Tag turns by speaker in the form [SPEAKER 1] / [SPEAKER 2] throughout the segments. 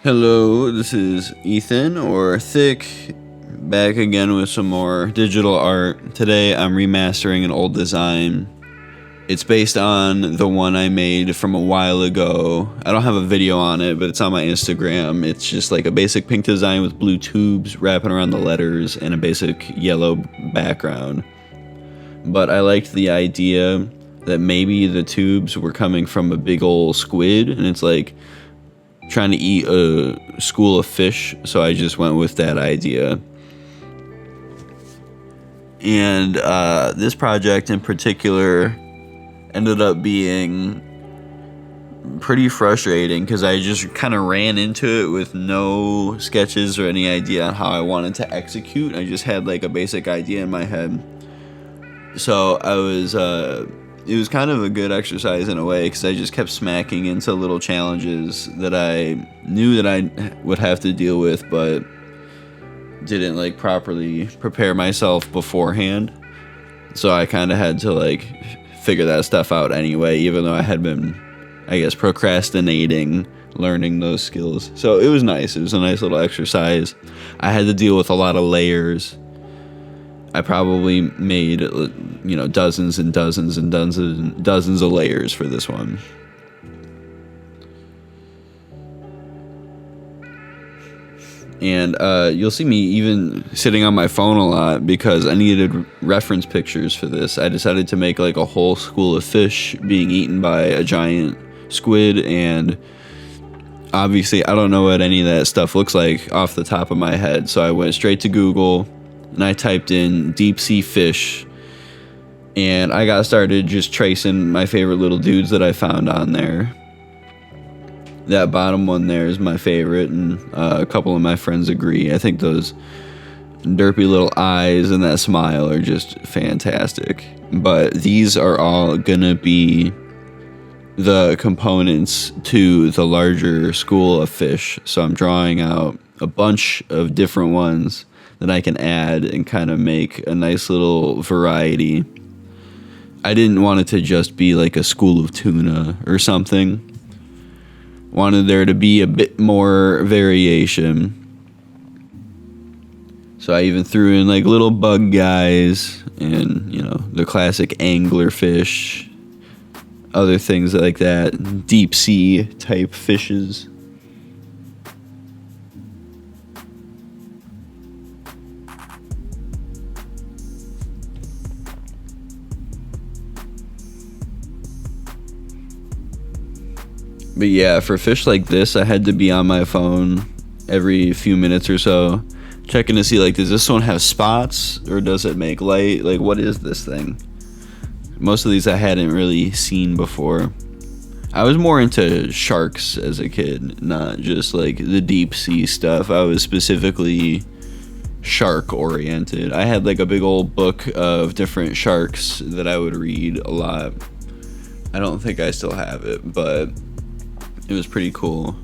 [SPEAKER 1] Hello, this is Ethan, or Thick, back again with some more digital art. Today I'm remastering an old design. It's based on the one I made from a while ago. I don't have a video on it, but it's on my Instagram. It's just like a basic pink design with blue tubes wrapping around the letters and a basic yellow background. But I liked the idea that maybe the tubes were coming from a big old squid, and it's like trying to eat a school of fish, so I just went with that idea. And this project in particular ended up being pretty frustrating because I just kind of ran into it with no sketches or any idea on how I wanted to execute. I just had like a basic idea in my head. So it was kind of a good exercise in a way because I just kept smacking into little challenges that I knew that I would have to deal with, but didn't like properly prepare myself beforehand. So I kind of had to like figure that stuff out anyway, even though I had been, I guess, procrastinating learning those skills. So it was nice. It was a nice little exercise. I had to deal with a lot of layers. I probably made, dozens and dozens and dozens of layers for this one. And you'll see me even sitting on my phone a lot because I needed reference pictures for this. I decided to make like a whole school of fish being eaten by a giant squid, and obviously I don't know what any of that stuff looks like off the top of my head, so I went straight to Google and I typed in deep sea fish, and I got started just tracing my favorite little dudes that I found on there. That bottom one there is my favorite, and a couple of my friends agree. I think those derpy little eyes and that smile are just fantastic. But these are all gonna be the components to the larger school of fish. So I'm drawing out a bunch of different ones that I can add and kind of make a nice little variety. I didn't want it to just be like a school of tuna or something. Wanted there to be a bit more variation. So I even threw in like little bug guys and, the classic anglerfish, other things like that, deep sea type fishes. But yeah, for fish like this, I had to be on my phone every few minutes or so, checking to see, like, does this one have spots or does it make light? Like, what is this thing? Most of these I hadn't really seen before. I was more into sharks as a kid, not just like the deep sea stuff. I was specifically shark oriented. I had like a big old book of different sharks that I would read a lot. I don't think I still have it, but it was pretty cool.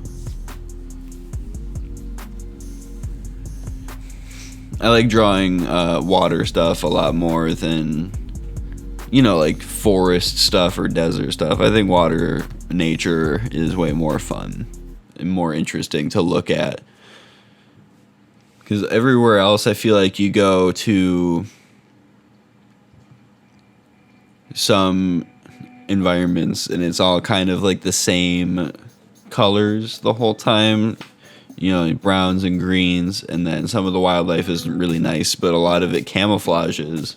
[SPEAKER 1] I like drawing water stuff a lot more than, like forest stuff or desert stuff. I think water nature is way more fun and more interesting to look at. Because everywhere else, I feel like you go to some environments and it's all kind of like the same colors the whole time, browns and greens, and then some of the wildlife isn't really nice, but a lot of it camouflages.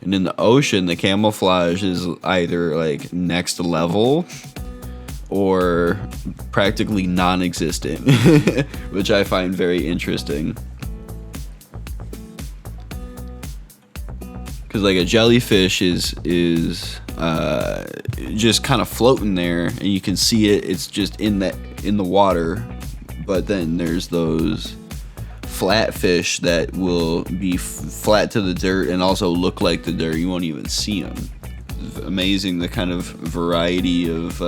[SPEAKER 1] And in the ocean, the camouflage is either like next level or practically non-existent, which I find very interesting. Because like a jellyfish is just kind of floating there, and you can see it. It's just in the water. But then there's those flatfish that will be flat to the dirt and also look like the dirt. You won't even see them. It's amazing the kind of variety of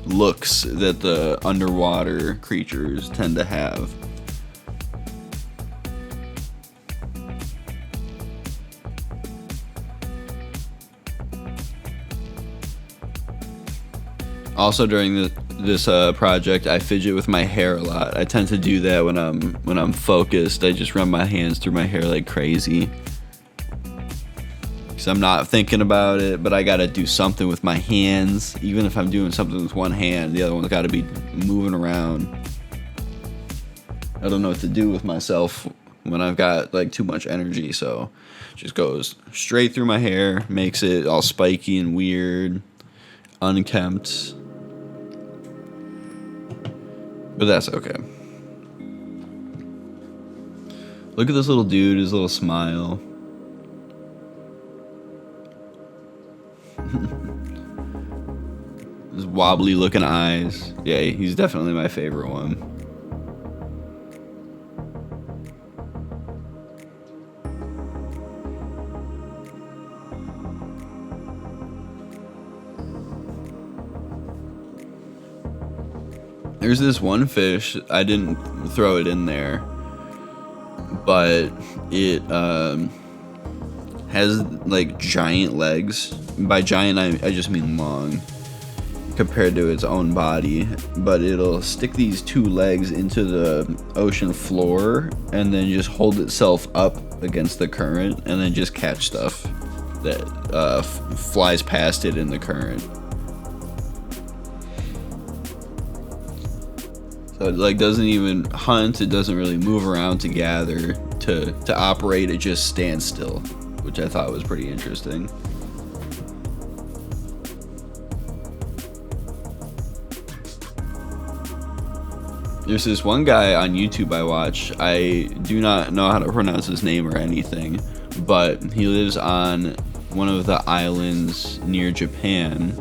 [SPEAKER 1] looks that the underwater creatures tend to have. Also, during this project, I fidget with my hair a lot. I tend to do that when I'm focused. I just run my hands through my hair like crazy. Because I'm not thinking about it, but I gotta do something with my hands. Even if I'm doing something with one hand, the other one's gotta be moving around. I don't know what to do with myself when I've got like too much energy, so it just goes straight through my hair, makes it all spiky and weird, unkempt. But that's okay. Look at this little dude, his little smile. His wobbly looking eyes. Yeah, he's definitely my favorite one. There's this one fish, I didn't throw it in there, but it has like giant legs. By giant, I just mean long compared to its own body, but it'll stick these two legs into the ocean floor and then just hold itself up against the current and then just catch stuff that flies past it in the current. So it like doesn't even hunt, it doesn't really move around to gather, to operate, it just stands still, which I thought was pretty interesting. There's this one guy on YouTube I watch. I do not know how to pronounce his name or anything, but he lives on one of the islands near Japan,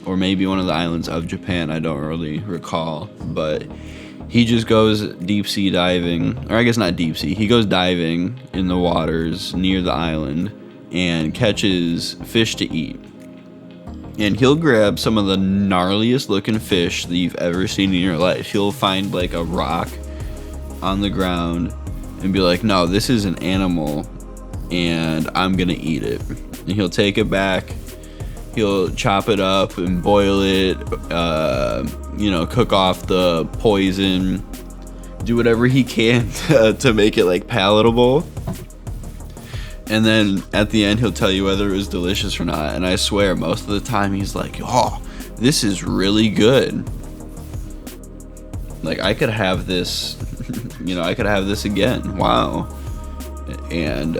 [SPEAKER 1] or maybe one of the islands of Japan, I don't really recall, but he just goes deep sea diving, or I guess not deep sea, he goes diving in the waters near the island and catches fish to eat. And he'll grab some of the gnarliest looking fish that you've ever seen in your life. He'll find like a rock on the ground and be like, no, this is an animal and I'm gonna eat it. And he'll take it back, he'll chop it up and boil it, cook off the poison, do whatever he can to make it like palatable. And then at the end, he'll tell you whether it was delicious or not. And I swear, most of the time, he's like, oh, this is really good. Like, I could have this, I could have this again. Wow. And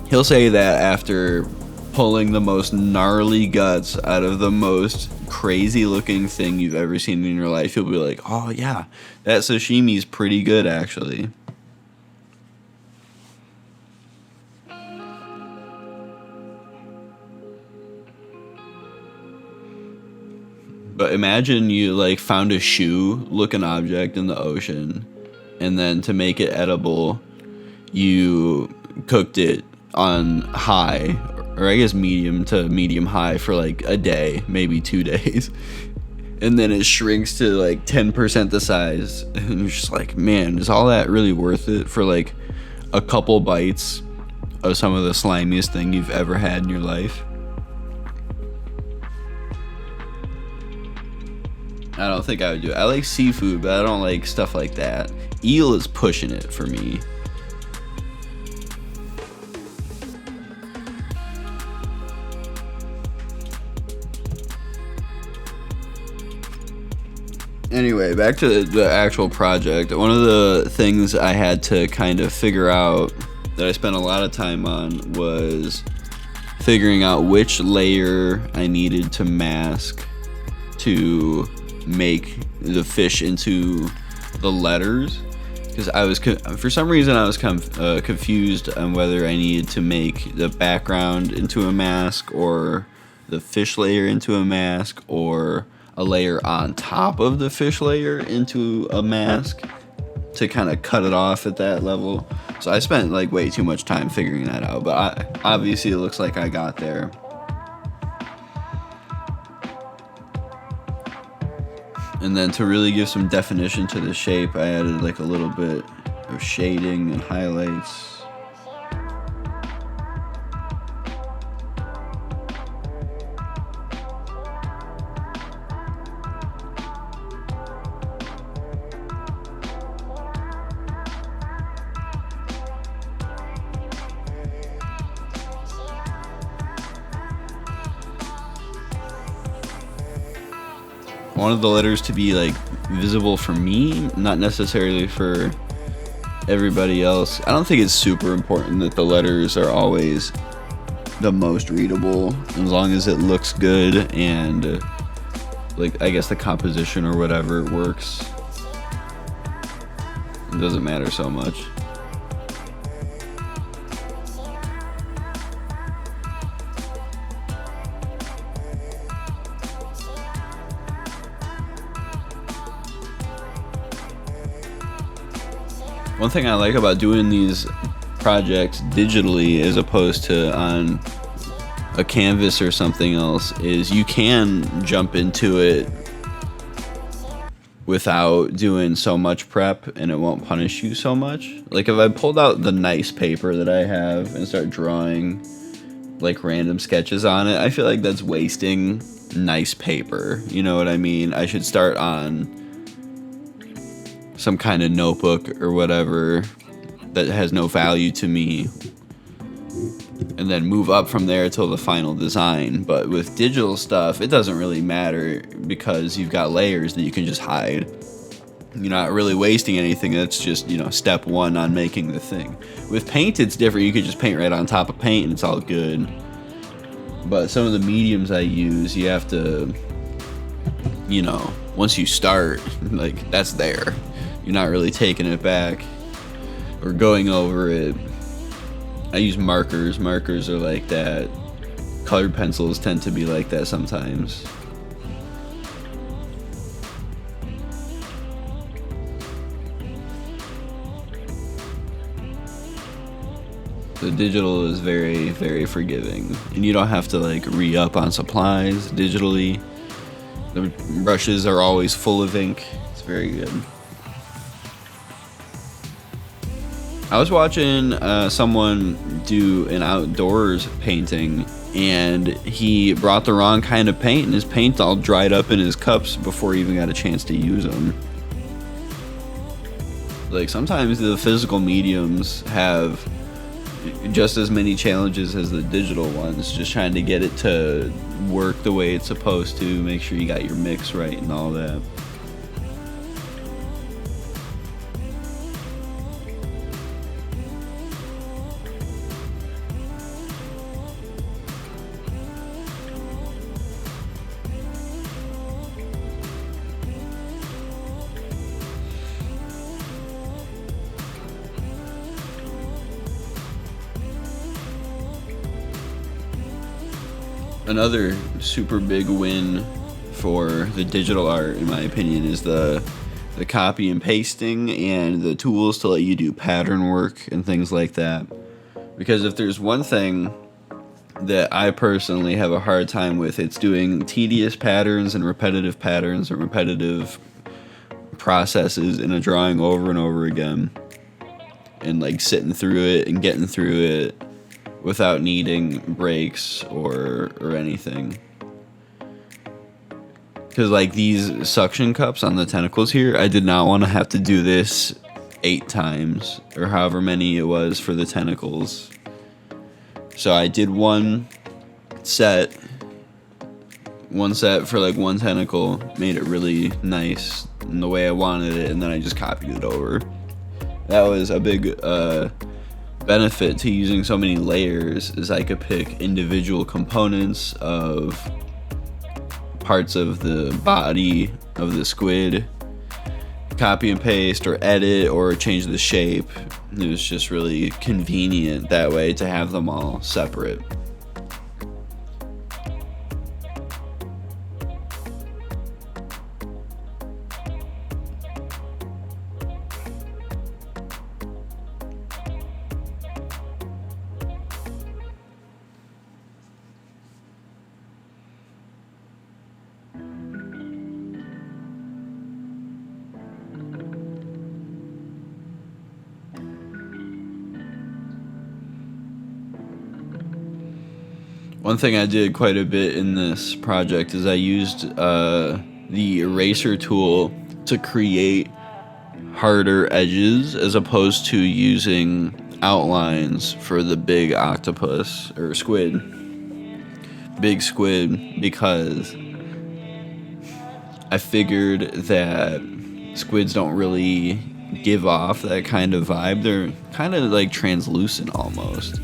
[SPEAKER 1] he'll say that after pulling the most gnarly guts out of the most crazy looking thing you've ever seen in your life. He'll be like, oh, yeah, that sashimi's pretty good, actually. But imagine you like found a shoe looking object in the ocean, and then to make it edible, you cooked it on high, or I guess medium to medium high for like a day, maybe 2 days. And then it shrinks to like 10% the size. And you're just like, man, is all that really worth it for like a couple bites of some of the slimiest thing you've ever had in your life? I don't think I would do it. I like seafood, but I don't like stuff like that. Eel is pushing it for me. Anyway, back to the actual project. One of the things I had to kind of figure out that I spent a lot of time on was figuring out which layer I needed to mask to make the fish into the letters, because I was for some reason I was confused on whether I needed to make the background into a mask or the fish layer into a mask or a layer on top of the fish layer into a mask to kind of cut it off at that level. So I spent like way too much time figuring that out, but obviously it looks like I got there. And then to really give some definition to the shape, I added like a little bit of shading and highlights. wanted the letters to be like visible for me, not necessarily for everybody else. I don't think it's super important that the letters are always the most readable, as long as it looks good and like I guess the composition or whatever works. It doesn't matter so much. One thing I like about doing these projects digitally as opposed to on a canvas or something else is you can jump into it without doing so much prep and it won't punish you so much. Like if I pulled out the nice paper that I have and start drawing like random sketches on it, I feel like that's wasting nice paper. You know what I mean? I should start on some kind of notebook or whatever that has no value to me and then move up from there till the final design. But with digital stuff, it doesn't really matter because you've got layers that you can just hide. You're not really wasting anything. That's just, you know, step one on making the thing. With paint, it's different. You could just paint right on top of paint and it's all good. But some of the mediums I use, you have to, you know, once you start, like, that's there. You're not really taking it back or going over it. I use markers. Markers are like that. Colored pencils tend to be like that sometimes. The digital is very, very forgiving. And you don't have to like re-up on supplies digitally. The brushes are always full of ink. It's very good. I was watching someone do an outdoors painting and he brought the wrong kind of paint and his paint all dried up in his cups before he even got a chance to use them. Like sometimes the physical mediums have just as many challenges as the digital ones, just trying to get it to work the way it's supposed to, make sure you got your mix right and all that. Another super big win for the digital art, in my opinion, is the copy and pasting and the tools to let you do pattern work and things like that. Because if there's one thing that I personally have a hard time with, it's doing tedious patterns and repetitive processes in a drawing over and over again, and like sitting through it and getting through it without needing breaks or anything. Because like these suction cups on the tentacles here, I did not want to have to do this 8 times or however many it was for the tentacles. So I did one set for like one tentacle, made it really nice in the way I wanted it, and then I just copied it over. That was a big benefit to using so many layers, is I could pick individual components of parts of the body of the squid, copy and paste or edit or change the shape. It was just really convenient that way to have them all separate. One thing I did quite a bit in this project is I used the eraser tool to create harder edges as opposed to using outlines for the big octopus or big squid, because I figured that squids don't really give off that kind of vibe. They're kind of like translucent almost.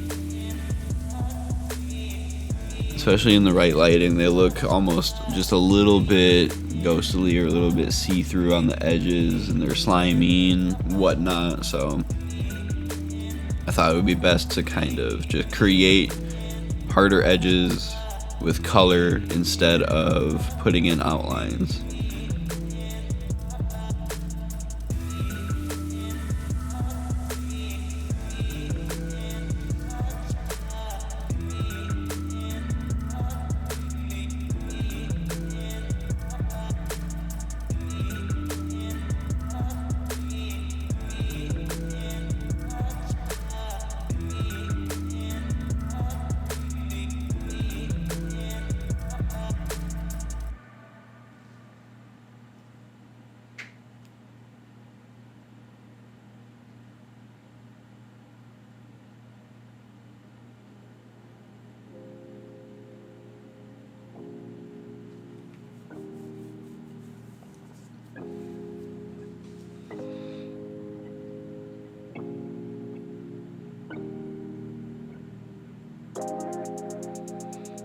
[SPEAKER 1] Especially in the right lighting, they look almost just a little bit ghostly or a little bit see-through on the edges, and they're slimy and whatnot. So I thought it would be best to kind of just create harder edges with color instead of putting in outlines.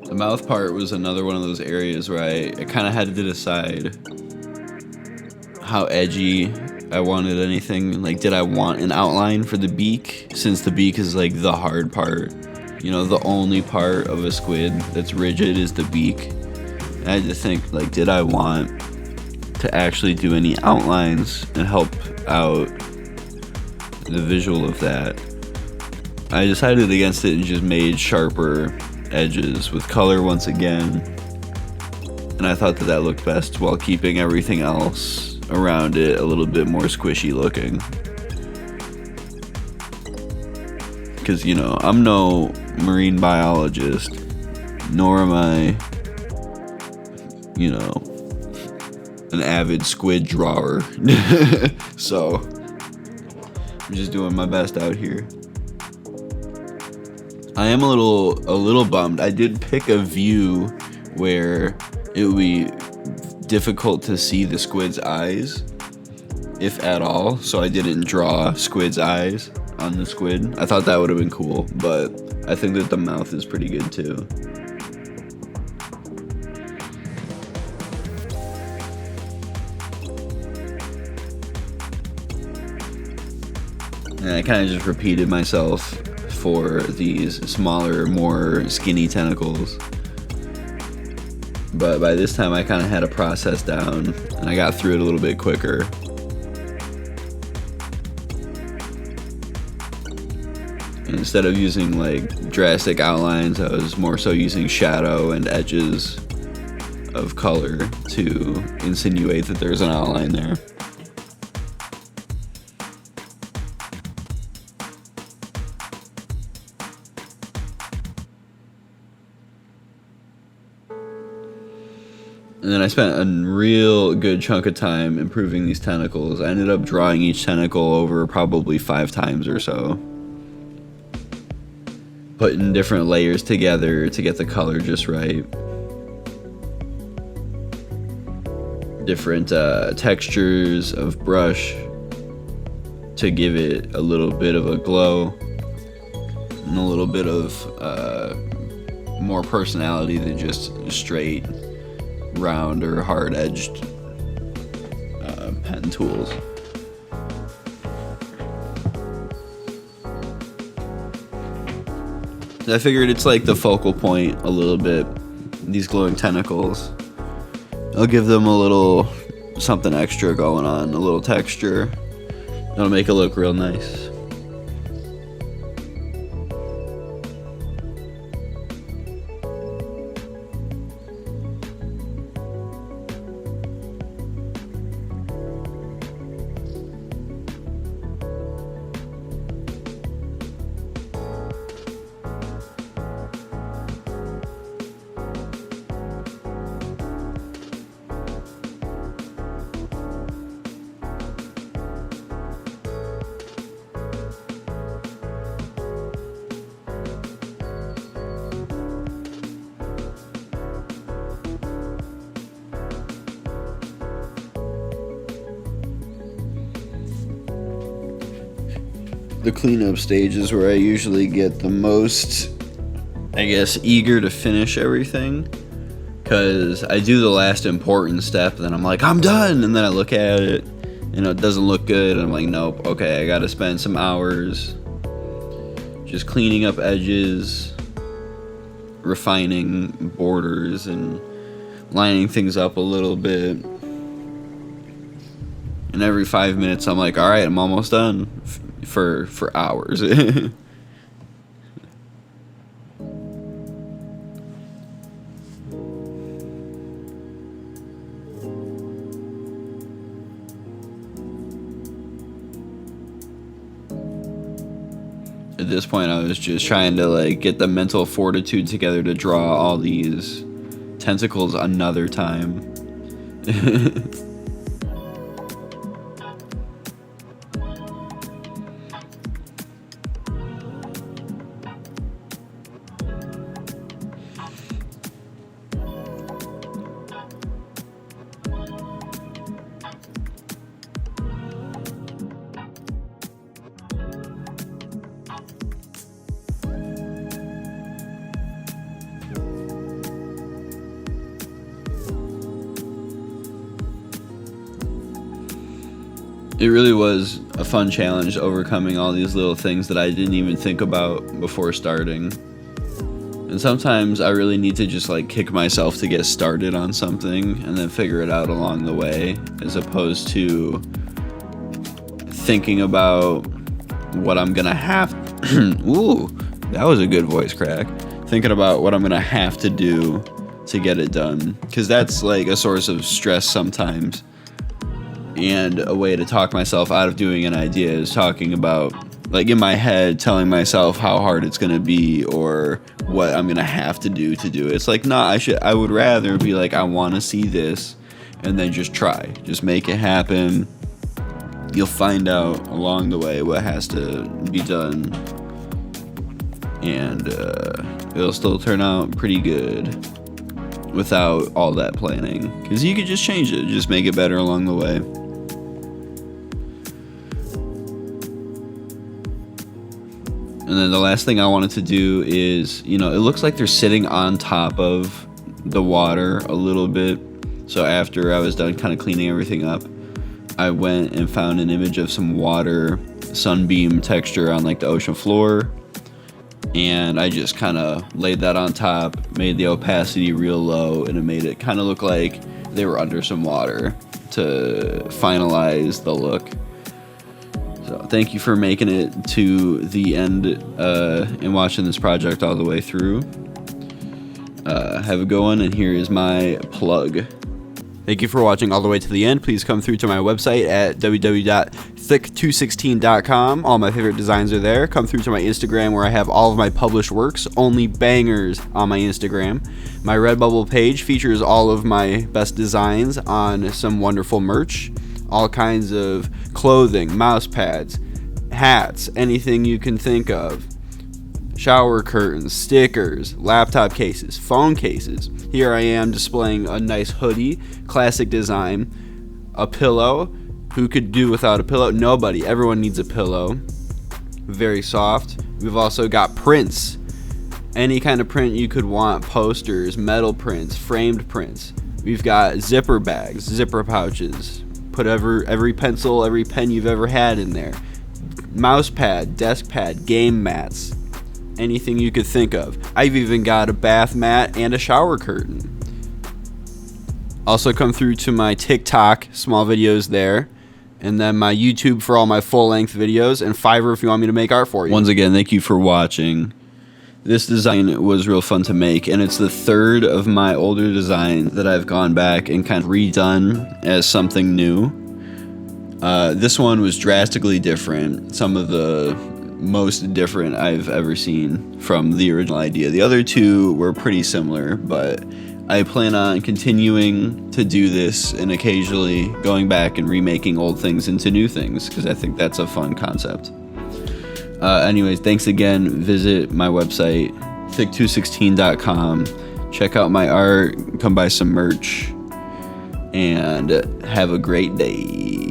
[SPEAKER 1] The mouth part was another one of those areas where I kind of had to decide how edgy I wanted anything. Like, did I want an outline for the beak? Since the beak is like the hard part. You know, the only part of a squid that's rigid is the beak. And I had to think, like, did I want to actually do any outlines and help out the visual of that? I decided against it and just made sharper edges with color once again, and I thought that looked best while keeping everything else around it a little bit more squishy looking, because, you know, I'm no marine biologist, nor am I, you know, an avid squid drawer. So I'm just doing my best out here. I am a little bummed. I did pick a view where it would be difficult to see the squid's eyes, if at all, so I didn't draw squid's eyes on the squid. I thought that would have been cool, but I think that the mouth is pretty good too. And I kind of just repeated myself for these smaller, more skinny tentacles. But by this time I kind of had a process down and I got through it a little bit quicker. And instead of using like drastic outlines, I was more so using shadow and edges of color to insinuate that there's an outline there. And then I spent a real good chunk of time improving these tentacles. I ended up drawing each tentacle over probably 5 times or so, putting different layers together to get the color just right. Different textures of brush to give it a little bit of a glow and a little bit of more personality than just straight round or hard-edged pen tools. I figured it's like the focal point a little bit, these glowing tentacles. I'll give them a little something extra going on, a little texture. It'll make it look real nice. the cleanup stage is where I usually get the most, I guess, eager to finish everything. Because I do the last important step, and then I'm like, I'm done! And then I look at it, and it doesn't look good, and I'm like, nope, okay, I gotta spend some hours just cleaning up edges, refining borders, and lining things up a little bit. And every 5 minutes, I'm like, alright, I'm almost done for hours. At this point, I was just trying to like get the mental fortitude together to draw all these tentacles another time. It really was a fun challenge, overcoming all these little things that I didn't even think about before starting. And sometimes I really need to just like kick myself to get started on something and then figure it out along the way, as opposed to thinking about what I'm gonna have. Ooh, that was a good voice crack. Thinking about what I'm gonna have to do to get it done, because that's like a source of stress sometimes. And a way to talk myself out of doing an idea is talking about, like, in my head, telling myself how hard it's gonna be or what I'm gonna have to do it. It's like, nah, I would rather be like, I want to see this, and then just try, just make it happen. You'll find out along the way what has to be done, and it'll still turn out pretty good without all that planning, because you could just change it, just make it better along the way. And then the last thing I wanted to do is, it looks like they're sitting on top of the water a little bit. So after I was done kind of cleaning everything up, I went and found an image of some water sunbeam texture on like the ocean floor. And I just kind of laid that on top, made the opacity real low, and it made it kind of look like they were under some water to finalize the look. So thank you for making it to the end and watching this project all the way through. Have a good one, and here is my plug. Thank you for watching all the way to the end. Please come through to my website at www.thick216.com. All my favorite designs are there. Come through to my Instagram, where I have all of my published works, only bangers on my Instagram. My Redbubble page features all of my best designs on some wonderful merch. All kinds of clothing, mouse pads, hats, anything you can think of. Shower curtains, stickers, laptop cases, phone cases. Here I am displaying a nice hoodie, classic design, a pillow. Who could do without a pillow? Nobody. Everyone needs a pillow. Very soft. We've also got prints. Any kind of print you could want. Posters, metal prints, framed prints. We've got zipper bags, zipper pouches. Put every pencil, every pen you've ever had in there. Mouse pad, desk pad, game mats. Anything you could think of. I've even got a bath mat and a shower curtain. Also come through to my TikTok, small videos there. And then my YouTube for all my full-length videos. And Fiverr if you want me to make art for you. Once again, thank you for watching. This design was real fun to make, and it's the third of my older designs that I've gone back and kind of redone as something new. This one was drastically different, some of the most different I've ever seen from the original idea. The other two were pretty similar, but I plan on continuing to do this and occasionally going back and remaking old things into new things, because I think that's a fun concept. Anyways, thanks again. Visit my website, thick216.com. Check out my art, come buy some merch, and have a great day.